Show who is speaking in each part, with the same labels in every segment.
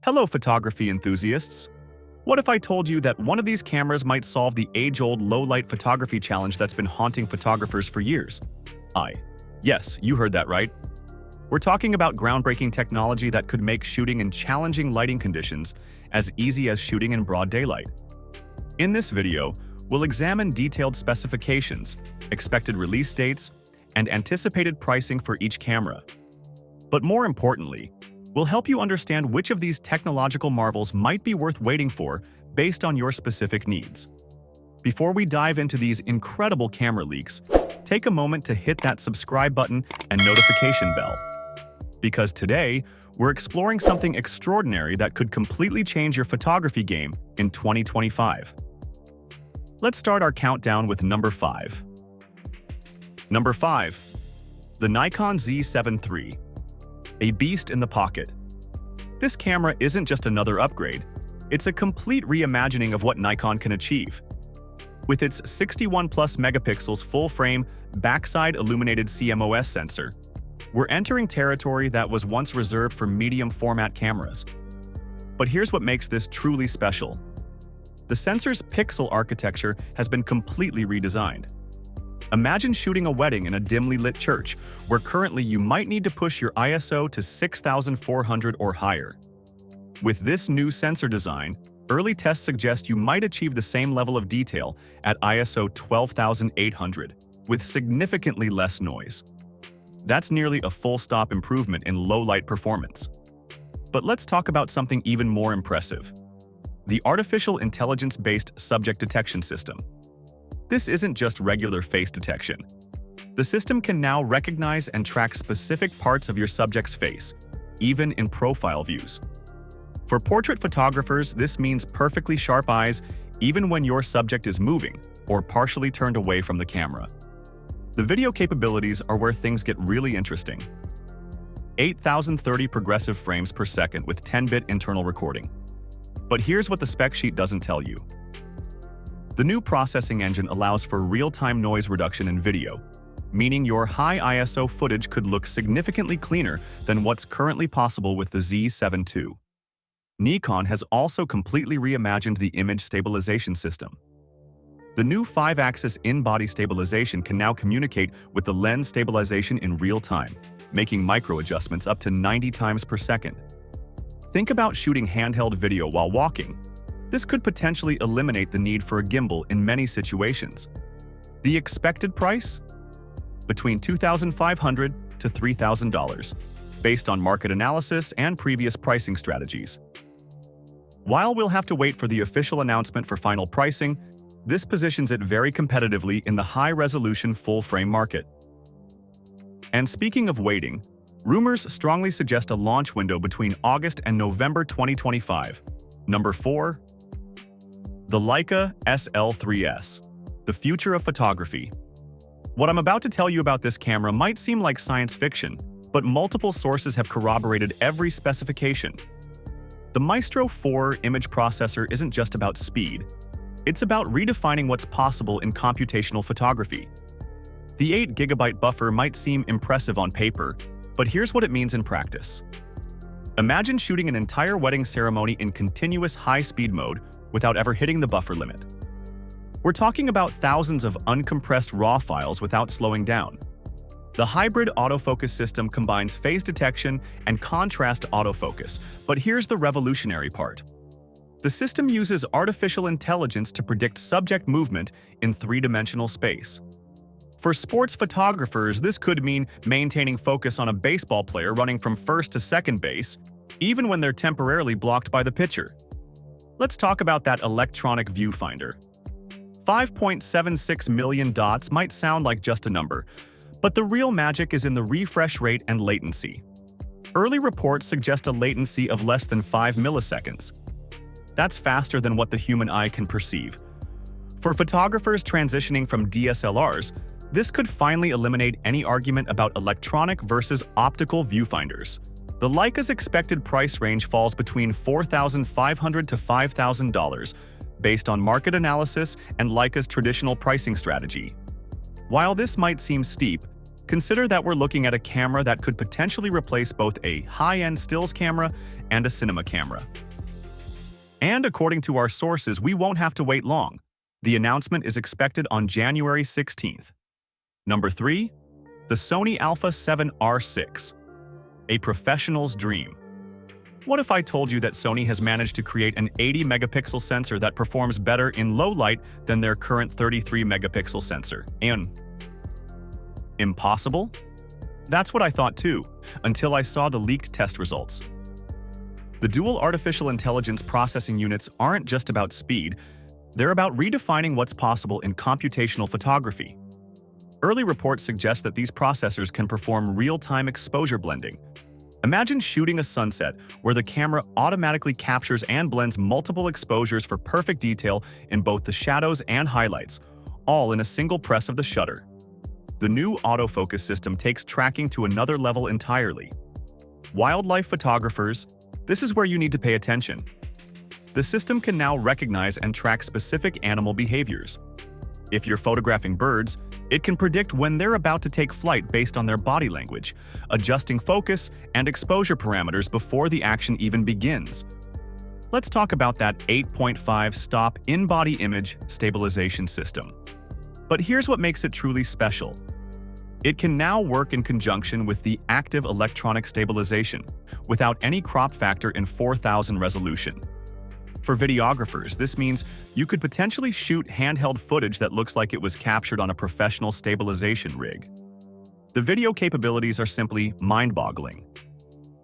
Speaker 1: Hello, photography enthusiasts. What if I told you that one of these cameras might solve the age-old low-light photography challenge that's been haunting photographers for years? Yes, you heard that right. We're talking about groundbreaking technology that could make shooting in challenging lighting conditions as easy as shooting in broad daylight. In this video, we'll examine detailed specifications, expected release dates, and anticipated pricing for each camera. But more importantly, we'll help you understand which of these technological marvels might be worth waiting for based on your specific needs. Before we dive into these incredible camera leaks, take a moment to hit that subscribe button and notification bell. Because today, we're exploring something extraordinary that could completely change your photography game in 2025. Let's start our countdown with number 5. Number 5. The Nikon Z7 III. A beast in the pocket. This camera isn't just another upgrade, it's a complete reimagining of what Nikon can achieve. With its 61+ megapixels full-frame, backside illuminated CMOS sensor, we're entering territory that was once reserved for medium-format cameras. But here's what makes this truly special. The sensor's pixel architecture has been completely redesigned. Imagine shooting a wedding in a dimly lit church, where currently you might need to push your ISO to 6400 or higher. With this new sensor design, early tests suggest you might achieve the same level of detail at ISO 12800, with significantly less noise. That's nearly a full-stop improvement in low-light performance. But let's talk about something even more impressive: the artificial intelligence-based subject detection system. This isn't just regular face detection. The system can now recognize and track specific parts of your subject's face, even in profile views. For portrait photographers, this means perfectly sharp eyes even when your subject is moving or partially turned away from the camera. The video capabilities are where things get really interesting. 8030 progressive frames per second with 10-bit internal recording. But here's what the spec sheet doesn't tell you. The new processing engine allows for real-time noise reduction in video, meaning your high ISO footage could look significantly cleaner than what's currently possible with the Z7 II. Nikon has also completely reimagined the image stabilization system. The new 5-axis in-body stabilization can now communicate with the lens stabilization in real time, making micro-adjustments up to 90 times per second. Think about shooting handheld video while walking. This could potentially eliminate the need for a gimbal in many situations. The expected price? Between $2,500 to $3,000, based on market analysis and previous pricing strategies. While we'll have to wait for the official announcement for final pricing, this positions it very competitively in the high-resolution full-frame market. And speaking of waiting, rumors strongly suggest a launch window between August and November 2025. Number 4. The Leica SL3-S. The future of photography. What I'm about to tell you about this camera might seem like science fiction, but multiple sources have corroborated every specification. The Maestro 4 image processor isn't just about speed. It's about redefining what's possible in computational photography. The 8GB buffer might seem impressive on paper, but here's what it means in practice. Imagine shooting an entire wedding ceremony in continuous high-speed mode without ever hitting the buffer limit. We're talking about thousands of uncompressed RAW files without slowing down. The hybrid autofocus system combines phase detection and contrast autofocus, but here's the revolutionary part. The system uses artificial intelligence to predict subject movement in three-dimensional space. For sports photographers, this could mean maintaining focus on a baseball player running from first to second base, even when they're temporarily blocked by the pitcher. Let's talk about that electronic viewfinder. 5.76 million dots might sound like just a number, but the real magic is in the refresh rate and latency. Early reports suggest a latency of less than 5 milliseconds. That's faster than what the human eye can perceive. For photographers transitioning from DSLRs, this could finally eliminate any argument about electronic versus optical viewfinders. The Leica's expected price range falls between $4,500 to $5,000, based on market analysis and Leica's traditional pricing strategy. While this might seem steep, Consider that we're looking at a camera that could potentially replace both a high-end stills camera and a cinema camera. And according to our sources, we won't have to wait long. The announcement is expected on January 16th. Number 3. The Sony Alpha 7R6. A professional's dream. What if I told you that Sony has managed to create an 80-megapixel sensor that performs better in low light than their current 33-megapixel sensor? Impossible? That's what I thought too, until I saw the leaked test results. The dual artificial intelligence processing units aren't just about speed, they're about redefining what's possible in computational photography. Early reports suggest that these processors can perform real-time exposure blending. Imagine shooting a sunset where the camera automatically captures and blends multiple exposures for perfect detail in both the shadows and highlights, all in a single press of the shutter. The new autofocus system takes tracking to another level entirely. Wildlife photographers, this is where you need to pay attention. The system can now recognize and track specific animal behaviors. If you're photographing birds, it can predict when they're about to take flight based on their body language, adjusting focus and exposure parameters before the action even begins. Let's talk about that 8.5-stop in-body image stabilization system. But here's what makes it truly special. It can now work in conjunction with the active electronic stabilization, without any crop factor in 4000 resolution. For videographers, this means you could potentially shoot handheld footage that looks like it was captured on a professional stabilization rig. The video capabilities are simply mind-boggling.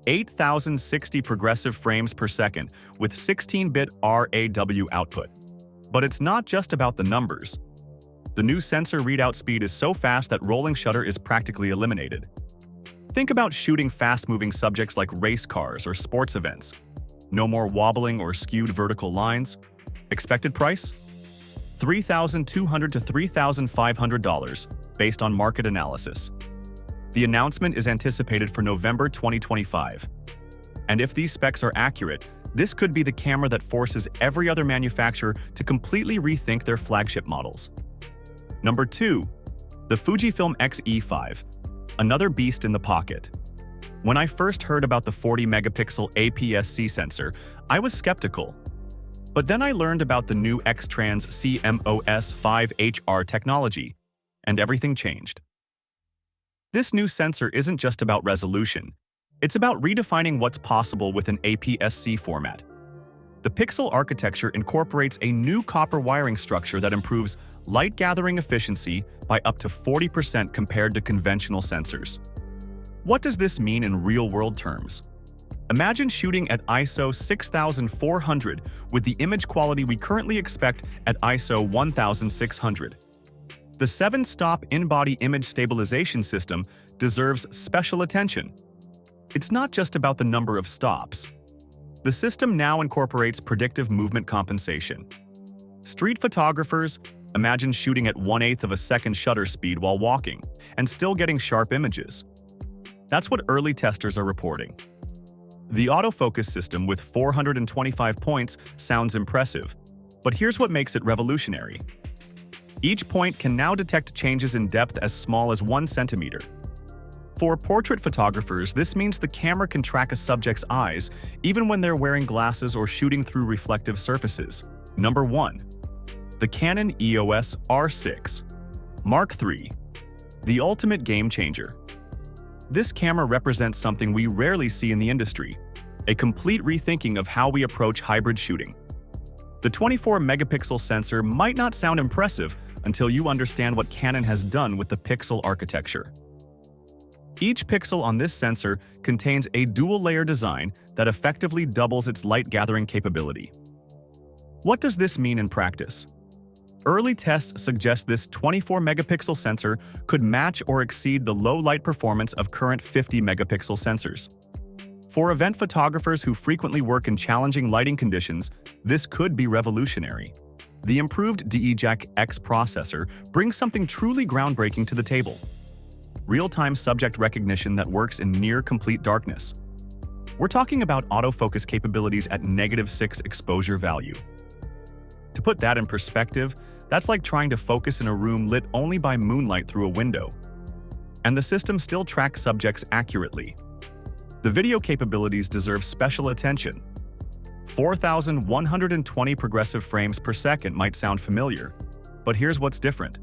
Speaker 1: 8,060 progressive frames per second with 16-bit RAW output. But it's not just about the numbers. The new sensor readout speed is so fast that rolling shutter is practically eliminated. Think about shooting fast-moving subjects like race cars or sports events. No more wobbling or skewed vertical lines. Expected price? $3,200 to $3,500, based on market analysis. The announcement is anticipated for November 2025. And if these specs are accurate, this could be the camera that forces every other manufacturer to completely rethink their flagship models. Number 2. The Fujifilm X-E5. Another beast in the pocket. When I first heard about the 40-megapixel APS-C sensor, I was skeptical. But then I learned about the new X-Trans CMOS5HR technology, and everything changed. This new sensor isn't just about resolution. It's about redefining what's possible with an APS-C format. The pixel architecture incorporates a new copper wiring structure that improves light gathering efficiency by up to 40% compared to conventional sensors. What does this mean in real-world terms? Imagine shooting at ISO 6400 with the image quality we currently expect at ISO 1600. The 7-stop in-body image stabilization system deserves special attention. It's not just about the number of stops. The system now incorporates predictive movement compensation. Street photographers, imagine shooting at 1/8 of a second shutter speed while walking, and still getting sharp images. That's what early testers are reporting. The autofocus system with 425 points sounds impressive, but here's what makes it revolutionary. Each point can now detect changes in depth as small as 1 centimeter. For portrait photographers, this means the camera can track a subject's eyes even when they're wearing glasses or shooting through reflective surfaces. Number 1. The Canon EOS R6 Mark III. The ultimate game changer. This camera represents something we rarely see in the industry, a complete rethinking of how we approach hybrid shooting. The 24-megapixel sensor might not sound impressive until you understand what Canon has done with the pixel architecture. Each pixel on this sensor contains a dual-layer design that effectively doubles its light-gathering capability. What does this mean in practice? Early tests suggest this 24-megapixel sensor could match or exceed the low-light performance of current 50-megapixel sensors. For event photographers who frequently work in challenging lighting conditions, this could be revolutionary. The improved DE-Jack X processor brings something truly groundbreaking to the table. Real-time subject recognition that works in near-complete darkness. We're talking about autofocus capabilities at -6 exposure value. To put that in perspective, that's like trying to focus in a room lit only by moonlight through a window. and the system still tracks subjects accurately. The video capabilities deserve special attention. 4,120 progressive frames per second might sound familiar, but here's what's different.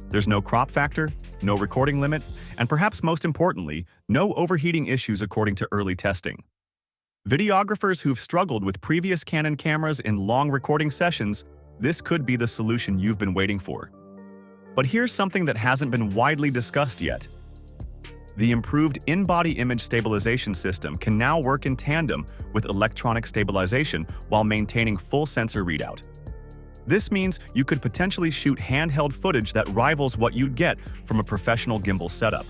Speaker 1: There's no crop factor, no recording limit, and perhaps most importantly, no overheating issues according to early testing. Videographers who've struggled with previous Canon cameras in long recording sessions, this could be the solution you've been waiting for. But here's something that hasn't been widely discussed yet. The improved in-body image stabilization system can now work in tandem with electronic stabilization while maintaining full sensor readout. This means you could potentially shoot handheld footage that rivals what you'd get from a professional gimbal setup,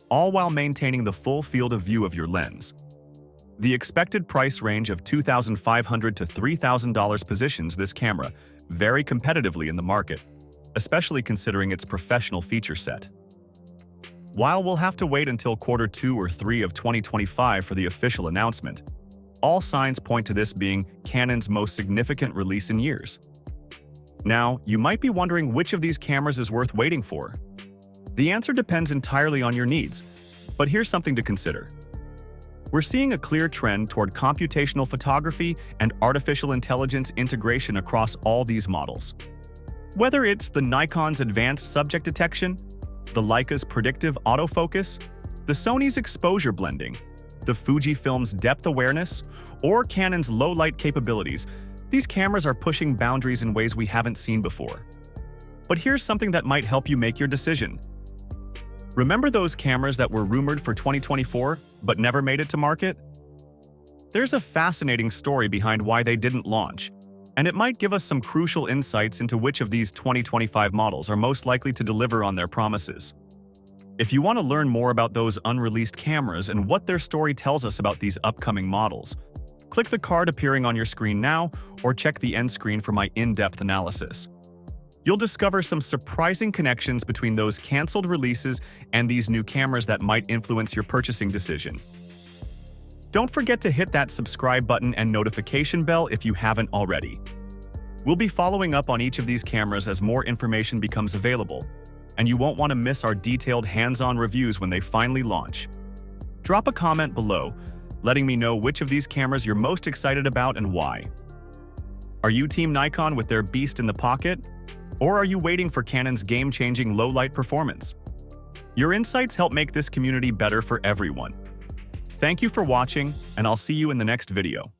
Speaker 1: all while maintaining the full field of view of your lens. The expected price range of $2,500 to $3,000 positions this camera very competitively in the market, especially considering its professional feature set. While we'll have to wait until Q2 or Q3 of 2025 for the official announcement, all signs point to this being Canon's most significant release in years. Now, you might be wondering which of these cameras is worth waiting for. The answer depends entirely on your needs, but here's something to consider. We're seeing a clear trend toward computational photography and artificial intelligence integration across all these models. Whether it's the Nikon's advanced subject detection, the Leica's predictive autofocus, the Sony's exposure blending, the Fujifilm's depth awareness, or Canon's low-light capabilities, these cameras are pushing boundaries in ways we haven't seen before. But here's something that might help you make your decision. Remember those cameras that were rumored for 2024 but never made it to market? There's a fascinating story behind why they didn't launch, and it might give us some crucial insights into which of these 2025 models are most likely to deliver on their promises. If you want to learn more about those unreleased cameras and what their story tells us about these upcoming models, click the card appearing on your screen now or check the end screen for my in-depth analysis. You'll discover some surprising connections between those canceled releases and these new cameras that might influence your purchasing decision. Don't forget to hit that subscribe button and notification bell if you haven't already. We'll be following up on each of these cameras as more information becomes available, and you won't want to miss our detailed hands-on reviews when they finally launch. Drop a comment below, letting me know which of these cameras you're most excited about and why. Are you Team Nikon with their beast in the pocket? Or are you waiting for Canon's game-changing low-light performance? Your insights help make this community better for everyone. Thank you for watching, and I'll see you in the next video.